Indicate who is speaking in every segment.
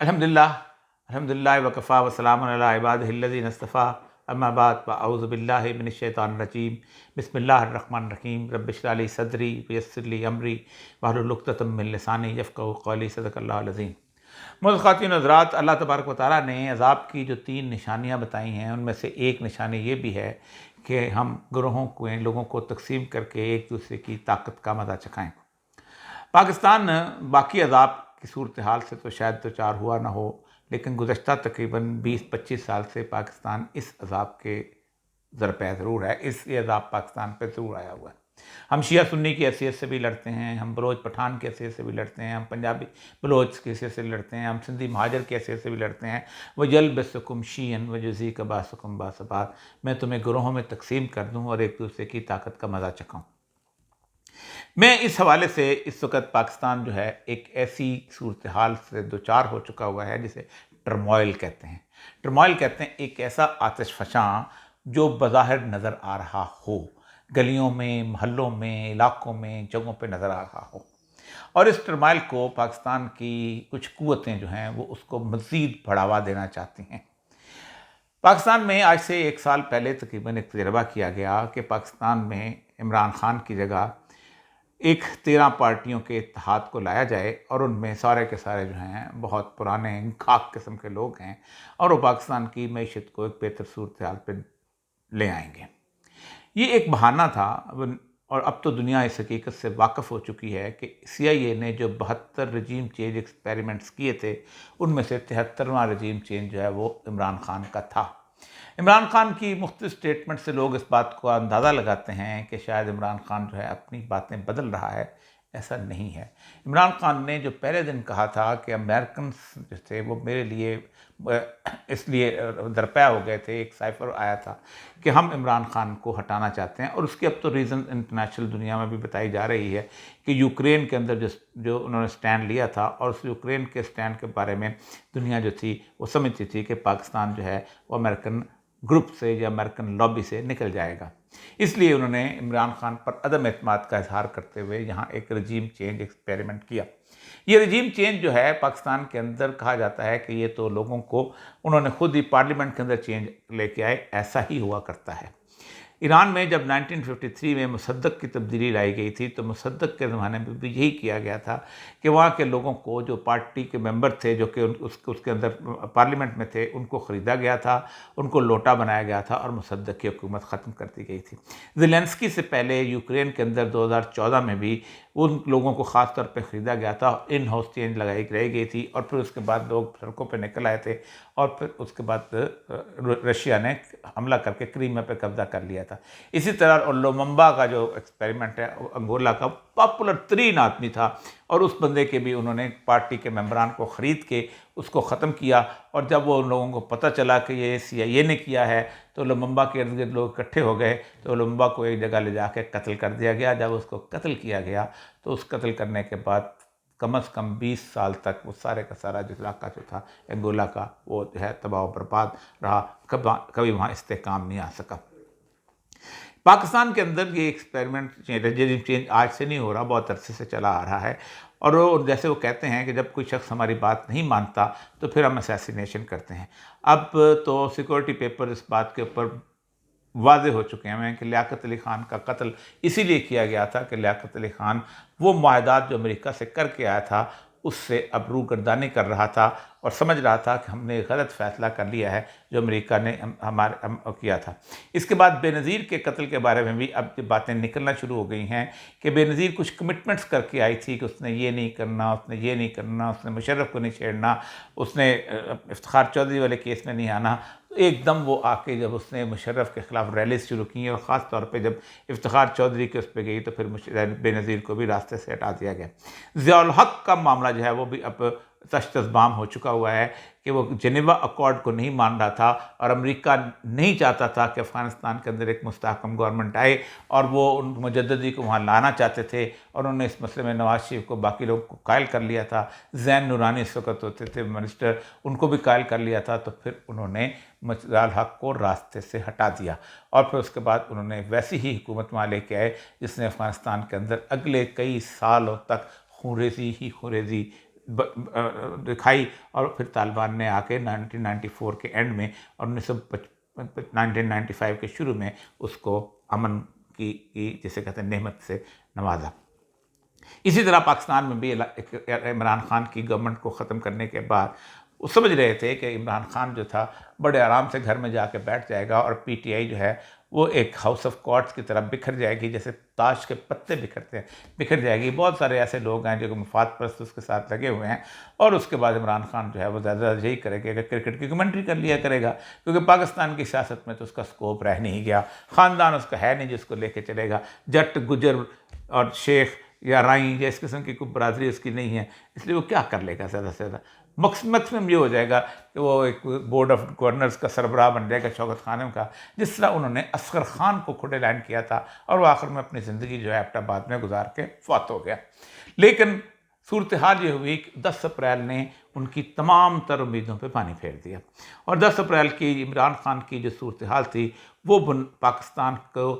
Speaker 1: अल्हम्दुलिल्लाह अल्हम्दुलिल्लाह वकफ़ा वसलामुन अला इबादिहिल्लज़ीना इस्तफ़ा अम्मा बाद फ़अऊज़ु बिल्लाहि मिनश्शैतानिर रजीम बिस्मिल्लाहिर रहमानिर रहीम रब्बि इश्रह ली सदरी वयस्सिर ली अमरी वहलुल उक़दतम मिन लिसानी यफ़क़हू क़ौली सदक़ल्लाहुल अज़ीम। मोअज़्ज़ज़ ख़वातीन व हज़रात, अल्लाह तबारक व तआला ने अज़ाब की जो 3 निशानियाँ बताई हैं उनमें से एक निशानी ये भी है कि हम ग्रोहों को लोगों को तक़सीम करके एक दूसरे की ताकत का मज़ा चखाएँ। पाकिस्तान बाकी अज़ाब की सूरत हाल से तो शायद दो चार हुआ ना हो, लेकिन गुज़श्ता तकरीबन 20-25 साल से पाकिस्तान इस अज़ाब के ज़रपै ज़रूर है। ये अज़ाब पाकिस्तान पे ज़रूर आया हुआ है। हम शिया सुन्नी की हैसियत से भी लड़ते हैं, हम बलोच पठान की हैसियत से भी लड़ते हैं, हम पंजाबी बलोच की हैसियत से लड़ते हैं, हम सिंधी महाजर की हैसियत से भी लड़ते हैं। वजलबसकुम शियन वजुज़ीक बासकुम बासबात, मैं तुम्हें ग्रोहों में तकसीम कर दूँ और एक दूसरे की ताकत का मज़ा चखाऊँ। मैं इस हवाले से इस वक्त पाकिस्तान जो है एक ऐसी सूरत हाल से दो चार हो चुका हुआ है जिसे टर्मोइल कहते हैं। टर्मोइल कहते हैं एक ऐसा आतिश फ़शां जो बज़ाहिर नज़र आ रहा हो, गलियों में, मोहल्लों में, इलाकों में, जगहों पे नज़र आ रहा हो, और इस टर्मोइल को पाकिस्तान की कुछ क़ुव्वतें जो हैं वो उसको मज़ीद बढ़ावा देना चाहती हैं। पाकिस्तान में आज से 1 साल पहले तकरीबन एक तजर्बा किया गया कि पाकिस्तान में इमरान खान की जगह एक 13 पार्टियों के इत्तेहाद को लाया जाए और उनमें सारे के सारे जो हैं बहुत पुराने खाक किस्म के लोग हैं और वो पाकिस्तान की मईशत को एक बेहतर सूरत हाल पर ले आएंगे। ये एक बहाना था और अब तो दुनिया इस हकीकत से वाकिफ़ हो चुकी है कि CIA ने जो 72 रजीम चेंज एक्सपेरिमेंट्स किए थे उनमें से 73वां रजीम चेंज जो है वो इमरान खान का था। इमरान खान की मुख्तलिफ स्टेटमेंट से लोग इस बात को अंदाज़ा लगाते हैं कि शायद इमरान खान जो है अपनी बातें बदल रहा है। ऐसा नहीं है। इमरान खान ने जो पहले दिन कहा था कि अमेरिकन जो थे वो मेरे लिए इसलिए दरपया हो गए थे, एक साइफर आया था कि हम इमरान खान को हटाना चाहते हैं, और उसकी अब तो रीज़न इंटरनेशनल दुनिया में भी बताई जा रही है कि यूक्रेन के अंदर जो उन्होंने स्टैंड लिया था, और उस यूक्रेन के स्टैंड के बारे में दुनिया जो थी वो समझती थी कि पाकिस्तान जो है वो अमेरिकन ग्रुप से या अमेरिकन लॉबी से निकल जाएगा। इसलिए उन्होंने इमरान खान पर अदम एतमाद का इजहार करते हुए यहाँ एक रजीम चेंज एक्सपेरिमेंट किया। ये रजीम चेंज जो है पाकिस्तान के अंदर कहा जाता है कि ये तो लोगों को उन्होंने खुद ही पार्लियामेंट के अंदर चेंज लेके आए, ऐसा ही हुआ करता है। ईरान में जब 1953 में मुसद्दक़ की तब्दीली लाई गई थी तो मुसद्दक़ के ज़माने में भी यही किया गया था कि वहाँ के लोगों को, जो पार्टी के मेंबर थे जो कि उसके अंदर पार्लियामेंट में थे, उनको ख़रीदा गया था, उनको लोटा बनाया गया था और मुसद्दक़ की हुकूमत ख़त्म कर दी गई थी। ज़ेलेंस्की से पहले यूक्रेन के अंदर 2014 में भी उन लोगों को ख़ास तौर पे ख़रीदा गया था, इन हाउस चेंज लगाई रह गई थी, और फिर उसके बाद लोग सड़कों पे निकल आए थे, और फिर उसके बाद रशिया ने हमला करके क्रीमिया पे कब्ज़ा कर लिया था। इसी तरह लुमुम्बा का जो एक्सपेरिमेंट है, अंगोला का पॉपुलर तरीन आदमी था, और उस बंदे के भी उन्होंने पार्टी के मेंबरान को ख़रीद के उसको ख़त्म किया, और जब वो उन लोगों को पता चला कि ये CIA ने किया है तो लुमुम्बा के इर्द गिर्द लोग इकट्ठे हो गए, तो लुमुम्बा को एक जगह ले जाके कत्ल कर दिया गया। जब उसको कत्ल किया गया तो उस कत्ल करने के बाद कम से कम 20 साल तक वो सारे का सारा जो इलाका जो था अंगोला का, वो जो है तबाह बर्बाद रहा, कभी वहाँ इस्तेहकाम नहीं आ सका। पाकिस्तान के अंदर ये एक्सपेरिमेंट रजीम चेंज आज से नहीं हो रहा, बहुत अरसे से चला आ रहा है, और वो जैसे वो कहते हैं कि जब कोई शख्स हमारी बात नहीं मानता तो फिर हम असैसिनेशन करते हैं। अब तो सिक्योरिटी पेपर इस बात के ऊपर वाज़े हो चुके हैं कि लियाकत अली ख़ान का कत्ल इसीलिए किया गया था कि लियाकत अली ख़ान वो मुआहदात जो अमेरिका से करके आया था उससे अब रूगर्दानी कर रहा था, और समझ रहा था कि हमने गलत फ़ैसला कर लिया है जो अमेरिका ने किया था। इसके बाद बेनज़ीर के कत्ल के बारे में भी अब बातें निकलना शुरू हो गई हैं कि बेनज़ीर कुछ कमिटमेंट्स करके आई थी कि उसने ये नहीं करना, उसने ये नहीं करना, उसने मुशर्रफ को नहीं छेड़ना, उसने इफ्तिखार चौधरी वाले केस में नहीं आना। तो एकदम वो आके जब उसने मुशर्रफ के ख़िलाफ़ रैलीज़ शुरू की, और ख़ास तौर पे जब इफ्तिखार चौधरी के उस पर गई तो फिर बेनज़ीर को भी रास्ते से हटा दिया गया। ज़ियाउल हक़ का मामला जो है वो भी अब तश्तज़बाम हो चुका हुआ है कि वो जेनेवा अकॉर्ड को नहीं मान रहा था, और अमेरिका नहीं चाहता था कि अफ़गानिस्तान के अंदर एक मुस्तहकम गवर्नमेंट आए, और वो उन मुजद्दिदी को वहाँ लाना चाहते थे, और उन्होंने इस मसले में नवाज़ शरीफ को, बाकी लोगों को कायल कर लिया था। ज़ैन नूरानी इस वक्त होते थे मिनिस्टर, उनको भी कायल कर लिया था। तो फिर उन्होंने ज़ियाउल हक़ को रास्ते से हटा दिया, और फिर उसके बाद उन्होंने वैसी ही हुकूमत वहाँ लेके आए जिसने अफ़गानिस्तान के अंदर अगले कई सालों तक खुरेज़ी ही खुरेज़ी दिखाई और फिर तालिबान ने आके 1994 के एंड में और 1995 के शुरू में उसको अमन की जिसे कहते हैं नेमत से नवाजा। इसी तरह पाकिस्तान में भी इमरान खान की गवर्नमेंट को ख़त्म करने के बाद वो समझ रहे थे कि इमरान खान जो था बड़े आराम से घर में जाके बैठ जाएगा और पीटीआई जो है वो एक हाउस ऑफ कॉर्ड्स की तरह बिखर जाएगी, जैसे ताश के पत्ते बिखरते हैं, बिखर जाएगी। बहुत सारे ऐसे लोग हैं जो मफाद परस्त उसके साथ लगे हुए हैं और उसके बाद इमरान खान जो है वो ज़्यादा यही करेगा कि क्रिकेट की कमेंट्री कर लिया करेगा, क्योंकि पाकिस्तान की सियासत में तो उसका स्कोप रह नहीं गया। ख़ानदान उसका है नहीं जिसको लेके चलेगा, जट गुजर और शेख या राई या इस किस्म की कोई बरादरी उसकी नहीं है, इसलिए वो क्या कर लेगा ज़्यादा से ज़्यादा। मैक्सिमम ये हो जाएगा कि वो एक बोर्ड ऑफ गवर्नर्स का सरबराह बन जाएगा शौकत खानम का, जिस तरह उन्होंने असगर खान को खुद ऐलान किया था और वो आखिर में अपनी ज़िंदगी जो है एबटाबाद में गुजार के फौत हो गया। लेकिन सूरत हाल ये हुई कि 10 अप्रैल ने उनकी तमाम तर उम्मीदों पे पानी फेर दिया और 10 अप्रैल की इमरान खान की जो सूरत हाल थी वो पाकिस्तान को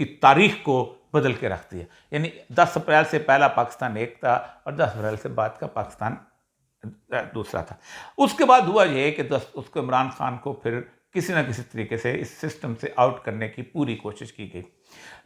Speaker 1: की तारीख को बदल के रख दिया। यानी 10 अप्रैल से पहला पाकिस्तान एक था और 10 अप्रैल से बाद का पाकिस्तान दूसरा था। उसके बाद हुआ ये कि उसको इमरान खान को फिर किसी ना किसी तरीके से इस सिस्टम से आउट करने की पूरी कोशिश की गई।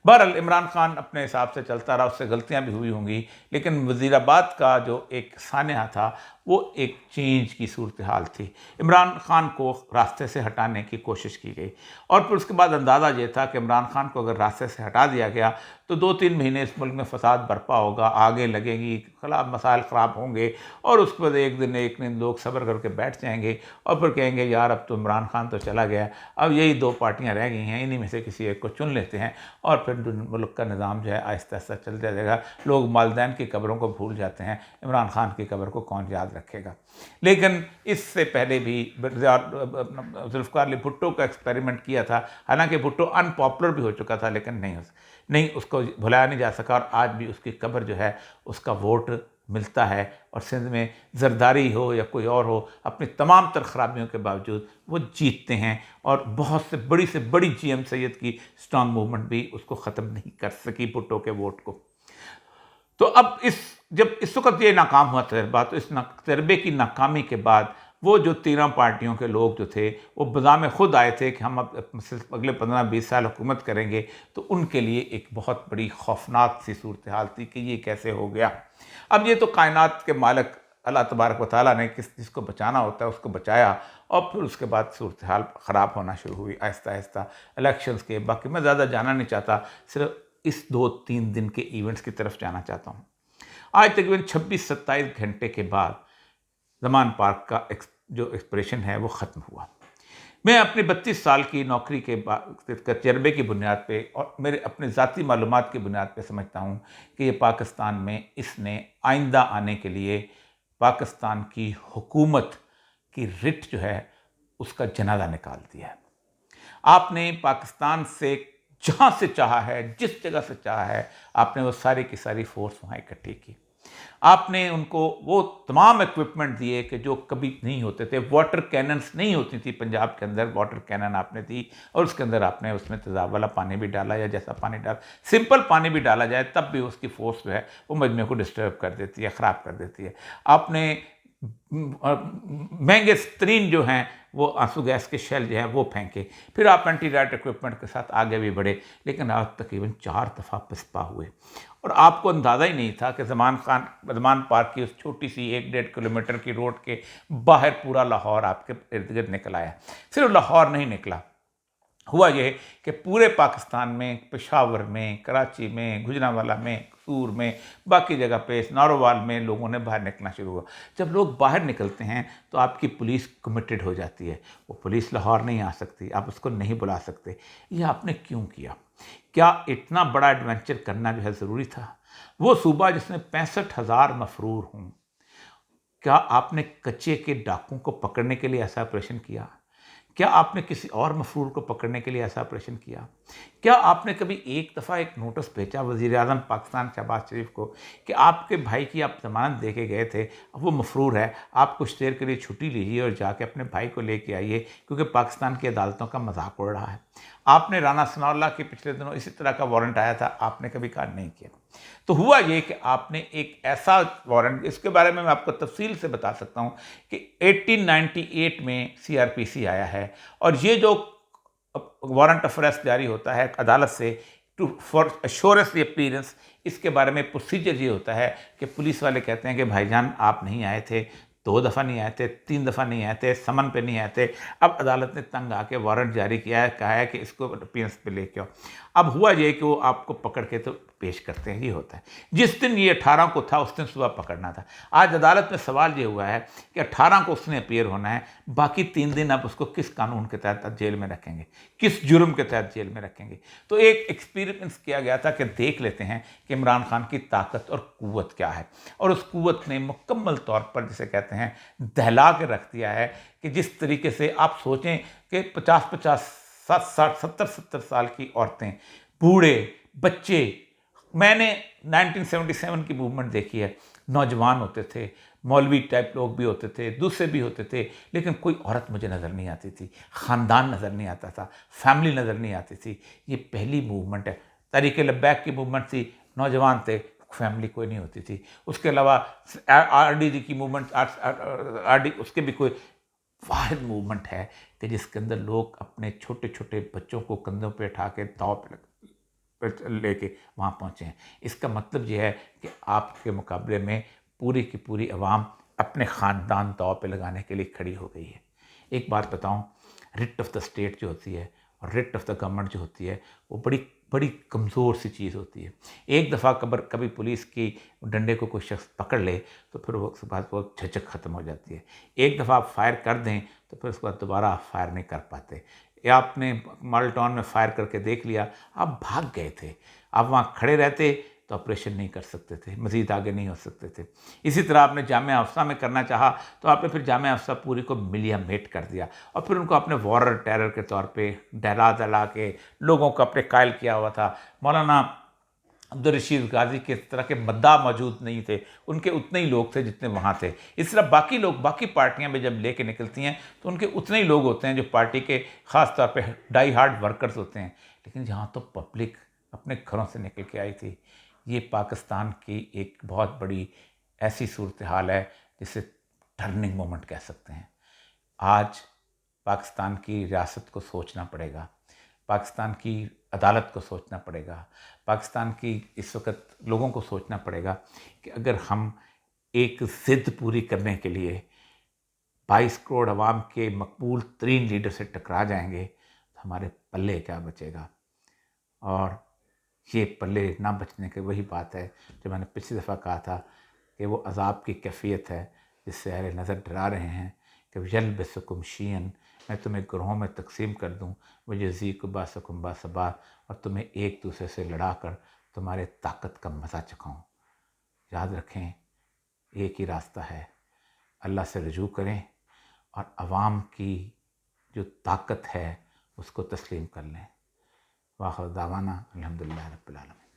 Speaker 1: बहरहाल इमरान खान अपने हिसाब से चलता रहा, उससे गलतियां भी हुई होंगी, लेकिन वज़ीराबाद का जो एक सानहा था वो एक चेंज की सूरत हाल थी। इमरान खान को रास्ते से हटाने की कोशिश की गई और फिर उसके बाद अंदाज़ा ये था कि इमरान खान को अगर रास्ते से हटा दिया गया तो 2-3 महीने इस मुल्क में फसाद बर्पा होगा, आगे लगेगी, मसाइल ख़राब होंगे और उसके बाद एक दिन लोग सब्र करके बैठ जाएंगे और फिर कहेंगे यार अब तो इमरान खान तो चला गया, अब यही 2 पार्टियां रह गई हैं, इन्हीं में से किसी एक को चुन लेते हैं और फिर मुल्क का निज़ाम जो है आहिस्ता आहिस्ता चलता जाएगा। लोग मालदैन की कब्रों को भूल जाते हैं, इमरान खान की कब्र को कौन याद रखेगा। लेकिन इससे पहले भी जुल्फ़िकार अली भुट्टो का एक्सपेरिमेंट किया था, हालांकि भुट्टो अनपॉपुलर भी हो चुका था लेकिन नहीं उसको भुलाया नहीं जा सका और आज भी उसकी कब्र जो है उसका वोट मिलता है और सिंध में जरदारी हो या कोई और हो, अपनी तमाम तर खराबियों के बावजूद वो जीतते हैं और बहुत से बड़ी GM सैयद की स्ट्रॉन्ग मूवमेंट भी उसको ख़त्म नहीं कर सकी भुट्टो के वोट को। तो अब जब इस वक्त ये नाकाम हुआ तजर्बा, तो इस तजर्बे की नाकामी के बाद वो जो 13 पार्टियों के लोग जो थे वो बज़ाम खुद आए थे कि हम अब अगले 15-20 साल हुकूमत करेंगे, तो उनके लिए एक बहुत बड़ी खौफनाक सी सूरत हाल थी कि ये कैसे हो गया। अब ये तो कायनात के मालिक अल्लाह तबारक व तआला ने जिसको बचाना होता है उसको बचाया और फिर उसके बाद सूरत हाल ख़राब होना शुरू हुई आहिस्ता आहिस्ता इलेक्शंस के। बाकी मैं ज़्यादा जाना नहीं चाहता, सिर्फ इस 2-3 दिन के इवेंट्स की तरफ जाना चाहता हूँ। आज तकरीबन 26-27 घंटे के बाद ज़मान पार्क का जो एक्सप्रेशन है वो ख़त्म हुआ। मैं अपने 32 साल की नौकरी के तजर्बे की बुनियाद पे और मेरे अपने ज़ाती मालूमात की बुनियाद पे समझता हूँ कि ये पाकिस्तान में इसने आइंदा आने के लिए पाकिस्तान की हुकूमत की रिट जो है उसका जनाजा निकाल दिया है। आपने पाकिस्तान से जहाँ से चाहा है, जिस जगह से चाहा है, आपने वो सारी की सारी फोर्स वहाँ इकट्ठी की। आपने उनको वो तमाम इक्विपमेंट दिए कि जो कभी नहीं होते थे। वाटर कैनन्स नहीं होती थी पंजाब के अंदर, वाटर कैनन आपने दी और उसके अंदर आपने उसमें तेज़ाब वाला पानी भी डाला या जैसा पानी डाल सिंपल पानी भी डाला जाए तब भी उसकी फोर्स जो है वो मजमे को डिस्टर्ब कर देती है, ख़राब कर देती है। आपने महंगे तरीन जो हैं वो आंसू गैस के शेल जो हैं वो फेंके, फिर आप एंटी राइट इक्विपमेंट के साथ आगे भी बढ़े, लेकिन आप तकरीबन 4 दफ़ा पिस्पा हुए और आपको अंदाज़ा ही नहीं था कि ज़मान पार्क की उस छोटी सी 1-1.5 किलोमीटर की रोड के बाहर पूरा लाहौर आपके इर्द गिर्द निकल आया। सिर्फ लाहौर नहीं निकला, हुआ ये कि पूरे पाकिस्तान में, पेशावर में, कराची में, गुजरांवाला में, कसूर में, बाकी जगह पे नारोवाल में लोगों ने बाहर निकलना शुरू हुआ। जब लोग बाहर निकलते हैं तो आपकी पुलिस कमिटेड हो जाती है। वो पुलिस लाहौर नहीं आ सकती, आप उसको नहीं बुला सकते। ये आपने क्यों किया? क्या इतना बड़ा एडवेंचर करना जो है ज़रूरी था? वो सूबा जिसमें 65,000 मफरूर हों, क्या आपने कच्चे के डाकुओं को पकड़ने के लिए ऐसा ऑपरेशन किया? क्या आपने किसी और मफरूर को पकड़ने के लिए ऐसा ऑपरेशन किया? क्या आपने कभी एक दफ़ा एक नोटिस भेजा वज़ीर-ए-आज़म पाकिस्तान शहबाज शरीफ को कि आपके भाई की आप ज़मानत दे के गए थे, अब वो मफ़रूर है, आप कुछ देर के लिए छुट्टी लीजिए और जाके अपने भाई को लेके आइए क्योंकि पाकिस्तान की अदालतों का मज़ाक उड़ रहा है। आपने राना सनाउल्लाह के पिछले दिनों इसी तरह का वारंट आया था, आपने कभी कहा नहीं किया। तो हुआ ये कि आपने एक ऐसा वारंट, इसके बारे में मैं आपको तफ़सील से बता सकता हूँ कि 1898 में सीआरपीसी आया है और ये जो वारंट ऑफ अरेस्ट जारी होता है अदालत से to for assurance the appearance, इसके बारे में प्रोसीजर ये होता है कि पुलिस वाले कहते हैं कि भाईजान आप नहीं आए थे, 2 दफ़ा नहीं आए थे, 3 दफ़ा नहीं आए थे, समन पे नहीं आए थे। अब अदालत ने तंग आके वारंट जारी किया है, कहा है कि इसको अपीयरेंस पे लेके आओ। अब हुआ ये कि वो आपको पकड़ के तो पेश करते हैं, ये होता है। जिस दिन ये 18 को था उस दिन सुबह पकड़ना था। आज अदालत में सवाल ये हुआ है कि 18 को उसने अपीयर होना है, बाकी 3 दिन आप उसको किस कानून के तहत जेल में रखेंगे, किस जुर्म के तहत जेल में रखेंगे। तो एक एक्सपेरिमेंट किया गया था कि देख लेते हैं कि इमरान खान की ताकत और क़ुव्वत क्या है, और उस क़ुव्वत ने मुकम्मल तौर पर जिसे कहते हैं दहला के रख दिया है कि जिस तरीके से आप सोचें कि 50-50, 60-60, 70-70 साल की औरतें, बूढ़े, बच्चे, मैंने 1977 की मूवमेंट देखी है, नौजवान होते थे, मौलवी टाइप लोग भी होते थे, दूसरे भी होते थे, लेकिन कोई औरत मुझे नज़र नहीं आती थी, ख़ानदान नज़र नहीं आता था, फैमिली नज़र नहीं आती थी। ये पहली मूवमेंट है। तहरीक-ए-लब्बैक की मूवमेंट थी, नौजवान थे, फैमिली कोई नहीं होती थी। उसके अलावा आरडीडी की मूवमेंट, आरडी, उसके भी कोई वाहिद मूवमेंट है कि जिसके अंदर लोग अपने छोटे छोटे बच्चों को कंधों पे उठा के दाव पे लेके वहाँ पहुँचे हैं। इसका मतलब ये है कि आपके मुकाबले में पूरी की पूरी अवाम अपने ख़ानदान दाव पे लगाने के लिए खड़ी हो गई है। एक बात बताऊँ, रिट ऑफ द स्टेट जो होती है और रिट ऑफ द गवर्नमेंट जो होती है, वो बड़ी बड़ी कमज़ोर सी चीज़ होती है। एक दफ़ा कभी पुलिस की डंडे को कोई शख्स पकड़ ले तो फिर वो उसके बाद वो झिझक ख़त्म हो जाती है। एक दफ़ा आप फायर कर दें तो फिर उसके बाद दोबारा आप फायर नहीं कर पाते। या आपने मॉडल टाउन में फायर करके देख लिया, आप भाग गए थे, आप वहाँ खड़े रहते तो ऑपरेशन नहीं कर सकते थे, मज़ीद आगे नहीं हो सकते थे। इसी तरह आपने जामिया हफ्सा में करना चाहा तो आपने फिर जामिया हफ्सा पूरी को मिलिया मेट कर दिया और फिर उनको अपने वॉर टेरर के तौर पे डरा दला के लोगों को अपने कायल किया हुआ था। मौलाना अब्दुल रशीद गाजी के तरह के मद्दा मौजूद नहीं थे, उनके उतने ही लोग थे जितने वहाँ थे। इस तरह बाकी लोग, बाकी पार्टियाँ भी जब लेके निकलती हैं तो उनके उतने ही लोग होते हैं जो पार्टी के ख़ास तौर पे डाई हार्ड वर्कर्स होते हैं। लेकिन जहाँ तो पब्लिक अपने घरों से निकल के आई थी, ये पाकिस्तान की एक बहुत बड़ी ऐसी सूरत हाल है जिसे टर्निंग मोमेंट कह सकते हैं। आज पाकिस्तान की रियासत को सोचना पड़ेगा, पाकिस्तान की अदालत को सोचना पड़ेगा, पाकिस्तान की इस वक्त लोगों को सोचना पड़ेगा कि अगर हम एक ज़िद पूरी करने के लिए 22 करोड़ अवाम के मकबूल तरीन लीडर से टकरा जाएंगे तो हमारे पल्ले क्या बचेगा। और ये पल्ले ना बचने की वही बात है जो मैंने पिछली दफ़ा कहा था कि वो अज़ाब की कैफियत है जिससे अहले नज़र डरा रहे हैं कि यल्बसुकुम शीयन, मैं तुम्हें ग्रोहों में तकसीम कर दूँ, वयज़ीकुम बासकुम बासबा, और तुम्हें एक दूसरे से लड़ा कर तुम्हारे ताकत का मज़ा चखाऊँ। याद रखें, एक ही रास्ता है, अल्लाह से रुजू करें और अवाम की जो ताकत है उसको तस्लीम कर लें। वाखिर दावाना अल्हम्दुलिल्लाह रब्बिल आलमीन।